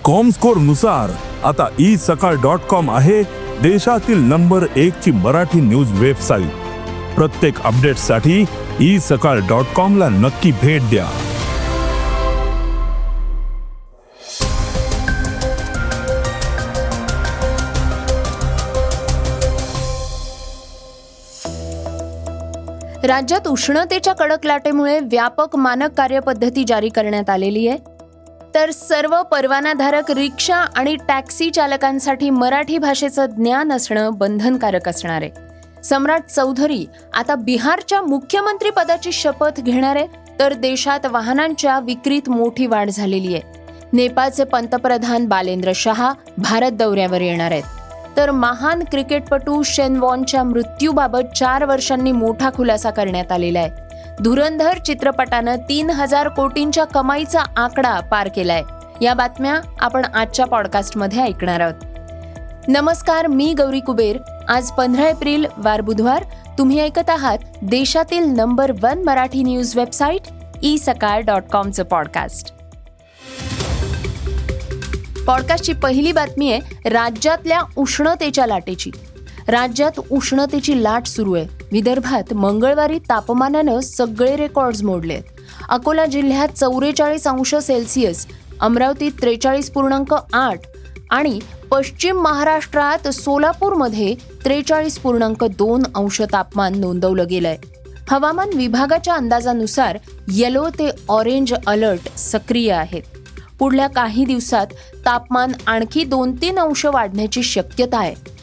Comscore नुसार आता isakal.com आहे देशातील नंबर 1 ची मराठी न्यूज वेबसाईट। प्रत्येक अपडेटसाठी isakal.com ला नक्की भेट द्या। राज्यात उष्णतेच्या कडक लाटेमुळे व्यापक मानक कार्यपद्धती जारी करण्यात आलेली आहे। तर सर्व परवानाधारक रिक्षा आणि टॅक्सी चालकांसाठी मराठी भाषेचं ज्ञान असणं बंधनकारक असणार आहे। सम्राट चौधरी आता बिहारच्या मुख्यमंत्री पदाची शपथ घेणार आहेत, तर देशात वाहनांच्या विक्रीत मोठी वाढ झालेली आहे। नेपाळचे पंतप्रधान बालेंद्र शाह भारत दौऱ्यावर येणार आहेत। तर महान क्रिकेटपटू शेन वॉनच्या मृत्यूबाबत 4 वर्षांनी मोठा खुलासा करण्यात आलेला आहे। धुरंधर चित्रपटानं 3000 कोटींच्या कमाईचा आकडा पार केलाय। या बातम्या आपण आजच्या पॉडकास्टमध्ये ऐकणार आहोत। नमस्कार, मी गौरी कुबेर। आज 15 एप्रिल वार बुधवार। तुम्ही ऐकत आहात देशातील number 1 Marathi news website isakal.com चं पॉडकास्ट। पॉडकास्टची पहिली बातमी आहे राज्यातल्या उष्णतेच्या लाटेची। राज्यात उष्णतेची लाट सुरू आहे। विदर्भात मंगळवारी तापमानानं सगळे रेकॉर्ड्स मोडलेत। अकोला जिल्ह्यात 44 अंश सेल्सिअस, अमरावतीत 43.8 आणि पश्चिम महाराष्ट्रात सोलापूरमध्ये 43.2 अंश तापमान नोंदवलं गेलंय। हवामान विभागाच्या अंदाजानुसार येलो ते ऑरेंज अलर्ट सक्रिय आहेत। पुढल्या काही दिवसात तापमान आणखी 2-3 अंश वाढण्याची शक्यता आहे।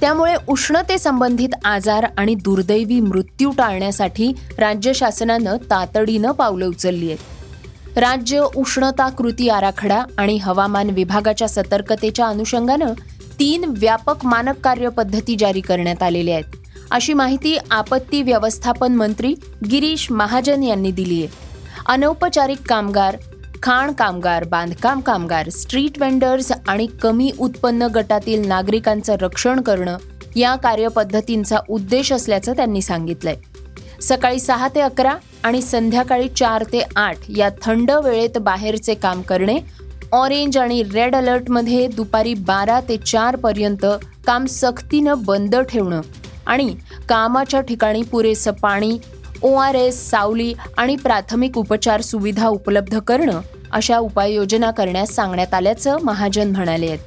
त्यामुळे उष्णतेसंबंधित आजार आणि दुर्दैवी मृत्यू टाळण्यासाठी राज्य शासनानं तातडीनं पावलं उचलली आहेत। राज्य उष्णता कृती आराखडा आणि हवामान विभागाच्या सतर्कतेच्या अनुषंगानं 3 व्यापक मानक कार्यपद्धती जारी करण्यात आलेल्या आहेत, अशी माहिती आपत्ती व्यवस्थापन मंत्री गिरीश महाजन यांनी दिली आहे। अनौपचारिक कामगार, खाण कामगार, बांधकाम कामगार, स्ट्रीट वेंडर्स आणि कमी उत्पन्न गटातील नागरिकांचं रक्षण करणं या कार्यपद्धतींचा उद्देश असल्याचं त्यांनी सांगितलंय। सकाळी 6 ते 11 आणि संध्याकाळी 4 ते 8 या थंड वेळेत बाहेरचे काम करणे, ऑरेंज आणि रेड अलर्टमध्ये दुपारी 12 ते 4 पर्यंत काम सक्तीनं बंद ठेवणं आणि कामाच्या ठिकाणी पुरेसं पाणी, ORS, सावली आणि प्राथमिक उपचार सुविधा उपलब्ध करणं अशा उपाययोजना करण्यास सांगण्यात आल्याचं महाजन म्हणाले आहेत।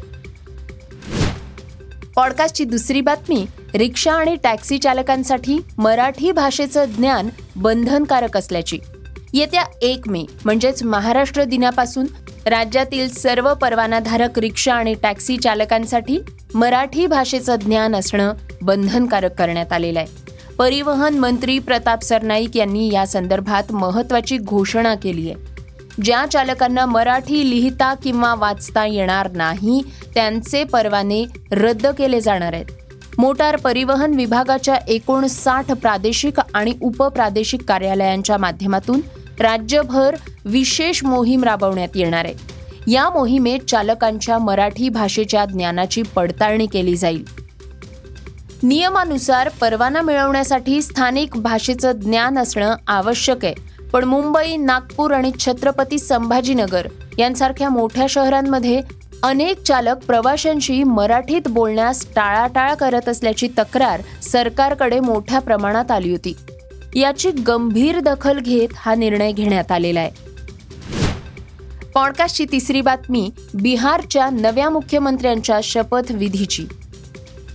पॉडकास्टची दुसरी बातमी, रिक्षा आणि टॅक्सी चालकांसाठी मराठी भाषेचं ज्ञान बंधनकारक असल्याची। येत्या 1 मे म्हणजेच महाराष्ट्र दिनापासून राज्यातील सर्व परवानाधारक रिक्षा आणि टॅक्सी चालकांसाठी मराठी भाषेचं ज्ञान असणं बंधनकारक करण्यात आलेलं आहे। परिवहन मंत्री प्रताप सरनाईक यांनी या संदर्भात महत्त्वाची घोषणा केली आहे। ज्या चालकांना मराठी लिहिता किंवा वाचता येणार नाही त्यांचे परवाने रद्द केले जाणार आहेत। मोटार परिवहन विभागाच्या 59 प्रादेशिक आणि उपप्रादेशिक कार्यालयांच्या माध्यमातून राज्यभर विशेष मोहीम राबवण्यात येणार आहे। या मोहिमेत चालकांच्या मराठी भाषेच्या ज्ञानाची पडताळणी केली जाईल। नियमानुसार परवाना मिळवण्यासाठी स्थानिक भाषेचं ज्ञान असणं आवश्यक आहे, पण मुंबई, नागपूर आणि छत्रपती संभाजीनगर यांसारख्या मोठ्या शहरांमध्ये अनेक चालक प्रवाशांशी मराठीत बोलण्यास टाळाटाळ करत असल्याची तक्रार सरकारकडे मोठ्या प्रमाणात आली होती। याची गंभीर दखल घेत हा निर्णय घेण्यात आलेला आहे। पॉडकास्टची तिसरी बातमी, बिहारच्या नव्या मुख्यमंत्र्यांच्या शपथविधीची।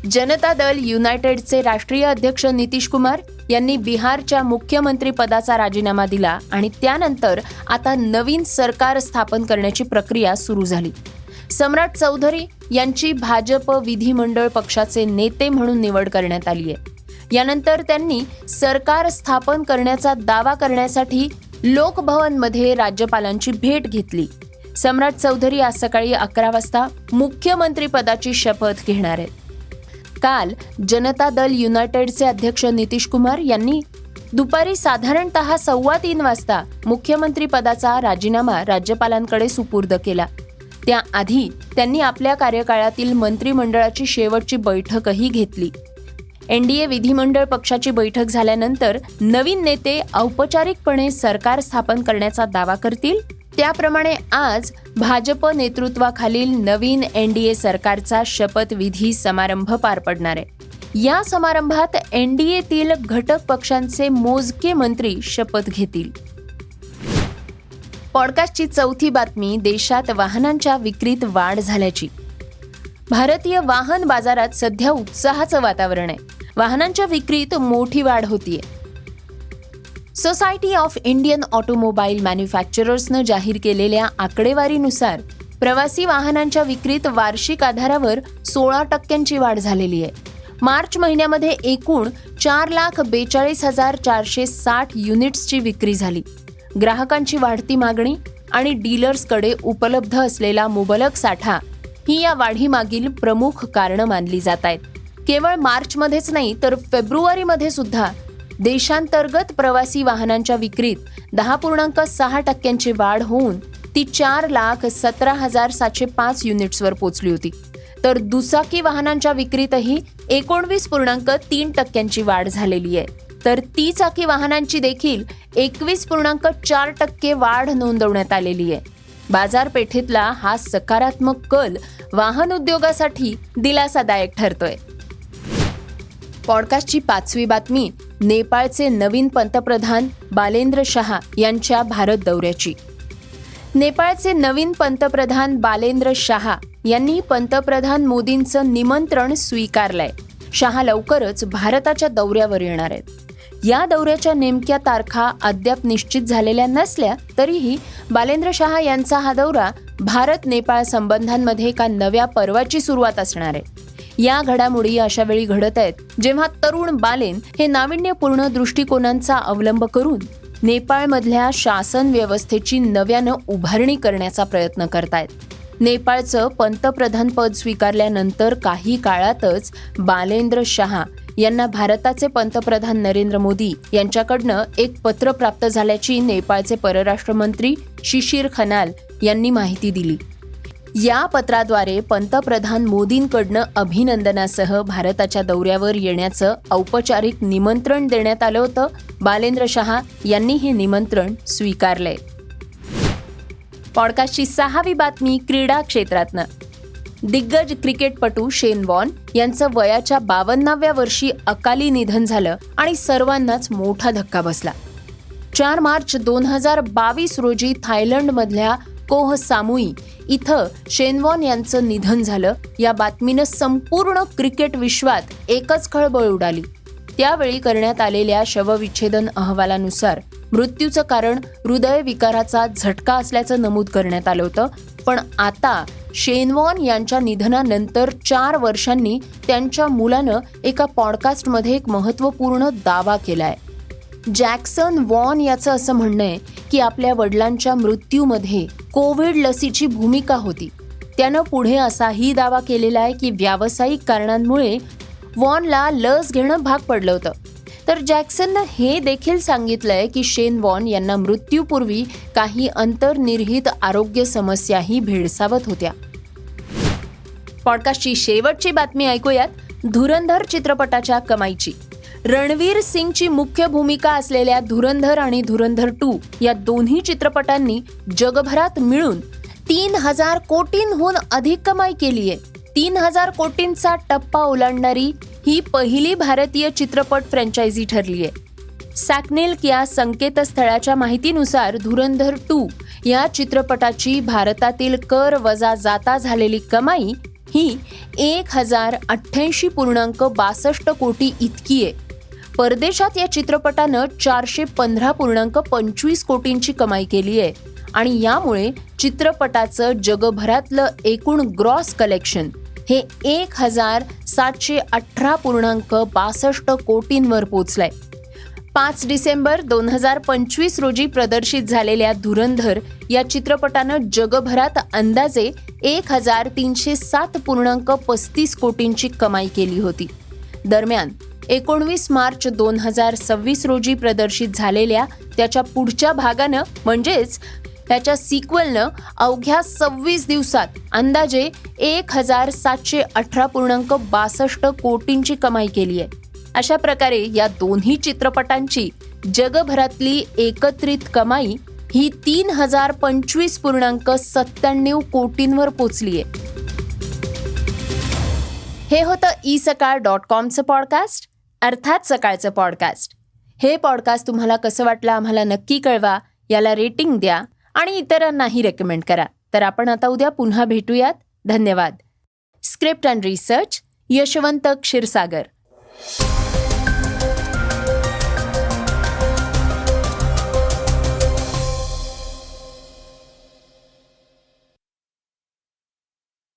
जनता दल युनायटेडचे राष्ट्रीय अध्यक्ष नितीश कुमार यांनी बिहारच्या मुख्यमंत्री पदाचा राजीनामा दिला आणि त्यानंतर आता नवीन सरकार स्थापन करण्याची प्रक्रिया सुरू झाली। सम्राट चौधरी यांची भाजप विधिमंडळ पक्षाचे नेते म्हणून निवड करण्यात आली आहे। यानंतर त्यांनी सरकार स्थापन करण्याचा दावा करण्यासाठी लोकभवनमध्ये राज्यपालांची भेट घेतली। सम्राट चौधरी आज सकाळी 11 वाजता मुख्यमंत्री पदाची शपथ घेणार आहेत। काल जनता दल युनायटेडचे अध्यक्ष नितीश कुमार यांनी दुपारी साधारणतः 2:15 वाजता मुख्यमंत्री पदाचा राजीनामा राज्यपालांकडे सुपूर्द केला। त्याआधी त्यांनी आपल्या कार्यकाळातील मंत्रिमंडळाची शेवटची बैठकही घेतली। NDA विधिमंडळ पक्षाची बैठक झाल्यानंतर नवीन नेते औपचारिकपणे सरकार स्थापन करण्याचा दावा करतील त्याप्रमाणे आज भाजप नेतृत्वाखालील नवीन NDA सरकारचा शपथविधी समारंभ पार पडणार आहे। या समारंभात NDAतील घटक पक्षांचे मोजके मंत्री शपथ घेतील। पॉडकास्टची चौथी बातमी देशात वाहनांच्या विक्रीत वाढ झाल्याची। भारतीय वाहन बाजारात सध्या उत्साहाचं वातावरण आहे। वाहनांच्या विक्रीत मोठी वाढ होतीये। सोसायटी ऑफ इंडियन ऑटोमोबाईल मॅन्युफॅक्चरर्सनं जाहीर केलेल्या आकडेवारीनुसार प्रवासी वाहनांच्या विक्रीत वार्षिक आधारावर 16% वाढ झालेली आहे। मार्च महिन्यामध्ये एकूण 4,42,460 युनिट्सची विक्री झाली। ग्राहकांची वाढती मागणी आणि डीलर्सकडे उपलब्ध असलेला मुबलक साठा ही या वाढीमागील प्रमुख कारणं मानली जात आहेत। केवळ मार्चमध्येच नाही तर फेब्रुवारीमध्ये सुद्धा देशांतर्गत प्रवासी वाहनांच्या विक्रीत 10.6% वाढ होऊन ती 4,17,705 युनिट्सवर पोहोचली होती। तर दुचाकी वाहनांच्या विक्रीतही 19.3% वाढ झालेली आहे। तर चाकी वाहनांची देखील 21.4% वाढ नोंदवण्यात आलेली आहे। बाजारपेठेतला हा सकारात्मक कल वाहन उद्योगासाठी दिलासादायक ठरतोय। पॉडकास्टची पाचवी बातमी नेपाळचे नवीन पंतप्रधान बालेंद्र शाह यांच्या भारत दौऱ्याची। नेपाळचे नवीन पंतप्रधान बालेंद्र शाह यांनी पंतप्रधान मोदींचं निमंत्रण स्वीकारलंय। शाह लवकरच भारताच्या दौऱ्यावर येणार आहेत। या दौऱ्याच्या नेमक्या तारखा अद्याप निश्चित झालेल्या नसल्या तरीही बालेंद्र शाह यांचा हा दौरा भारत नेपाळ संबंधांमध्ये एका नव्या पर्वाची सुरुवात असणार आहे। या घडामोडी अशा वेळी घडत आहेत जेव्हा तरुण बालेन हे नाविन्यपूर्ण दृष्टिकोनांचा अवलंब करून नेपाळमधल्या शासन व्यवस्थेची नव्यानं उभारणी करण्याचा प्रयत्न करतायत। नेपाळचं पंतप्रधान पद स्वीकारल्यानंतर काही काळातच बालेंद्र शाह यांना भारताचे पंतप्रधान नरेंद्र मोदी यांच्याकडनं एक पत्र प्राप्त झाल्याची नेपाळचे परराष्ट्र मंत्री शिशिर खनाल यांनी माहिती दिली। या पत्राद्वारे पंतप्रधान मोदींकडनं अभिनंदनासह भारताच्या दौऱ्यावर येण्याचं औपचारिक निमंत्रण देण्यात आलं होतं। बालेंद्र शाह यांनी हे निमंत्रण स्वीकारलंय। पॉडकास्टची 6वी बातमी क्रीडा क्षेत्रातनं। दिग्गज क्रिकेटपटू शेन वॉर्न यांचं वयाच्या 52व्या वर्षी अकाली निधन झालं आणि सर्वांनाच मोठा धक्का बसला। 4 मार्च 2022 रोजी थायलंडमधल्या कोह सामुई इथं शेन वॉर्न यांचं निधन झालं। या बातमीनं संपूर्ण क्रिकेट विश्वात एकच खळबळ उडाली। त्यावेळी करण्यात आलेल्या शवविच्छेदन अहवालानुसार मृत्यूचं कारण हृदयविकाराचा झटका असल्याचं नमूद करण्यात आलं होतं। पण आता शेन वॉर्न यांच्या निधनानंतर 4 वर्षांनी त्यांच्या मुलानं एका पॉडकास्टमध्ये एक महत्त्वपूर्ण दावा केलाय। जॅक्सन वॉर्न याचं असं म्हणणं आहे की आपल्या वडिलांच्या मृत्यूमध्ये कोविड लसीची भूमिका होती। त्यानं पुढे असाही दावा केलेला आहे की व्यावसायिक कारणांमुळे वॉर्नला लस घेणं भाग पडलं होतं। तर जॅक्सननं हे देखील सांगितलंय की शेन वॉर्न यांना मृत्यूपूर्वी काही अंतर्निहित आरोग्य समस्याही भेडसावत होत्या। पॉडकास्टची शेवटची बातमी ऐकूयात धुरंधर चित्रपटाच्या कमाईची। रणवीर सिंगची मुख्य भूमिका असलेल्या धुरंधर आणि धुरंधर 2 या दोन्ही चित्रपटांनी जगभरात मिळून 3,000 कोटींहून अधिक कमाई केली आहे। 3,000 कोटींचा टप्पा ओलांडणारी ही पहिली भारतीय चित्रपट फ्रँचायझी ठरली आहे। सॅकनेल या संकेतस्थळाच्या माहितीनुसार धुरंधर 2 या चित्रपटाची भारतातील कर वजा जाता झालेली कमाई ही 1,088.62 कोटी इतकी आहे। परदेशात या चित्रपटानं 415.25 कोटींची कमाई केली आहे आणि यामुळे चित्रपटाचं जगभरातलं एकूण ग्रॉस कलेक्शन हे 1,718.62 कोटींवर पोहोचलंय। 5 डिसेंबर 2025 रोजी प्रदर्शित झालेल्या धुरंधर या चित्रपटानं जगभरात अंदाजे 1,307.35 कोटींची कमाई केली होती। दरम्यान 19 मार्च 2026 रोजी प्रदर्शित झालेल्या त्याच्या पुढच्या भागानं म्हणजेच त्याच्या सिक्वलनं अवघ्या 26 दिवसात अंदाजे 1,718.62 कोटींची कमाई केली आहे। अशा प्रकारे या दोन्ही चित्रपटांची जगभरातली एकत्रित कमाई ही 3025.97 कोटींवर पोचलीये. हे होतं isakal.comचं पॉडकास्ट, अर्थात सकाळचं पॉडकास्ट. हे पॉडकास्ट तुम्हाला कसं वाटलं आम्हाला नक्की कळवा, याला रेटिंग द्या आणि इतरांनाही रेकमेंड करा. तर आपण आता उद्या पुन्हा भेटूयात. धन्यवाद. Script and research Yashwant Kshirsagar.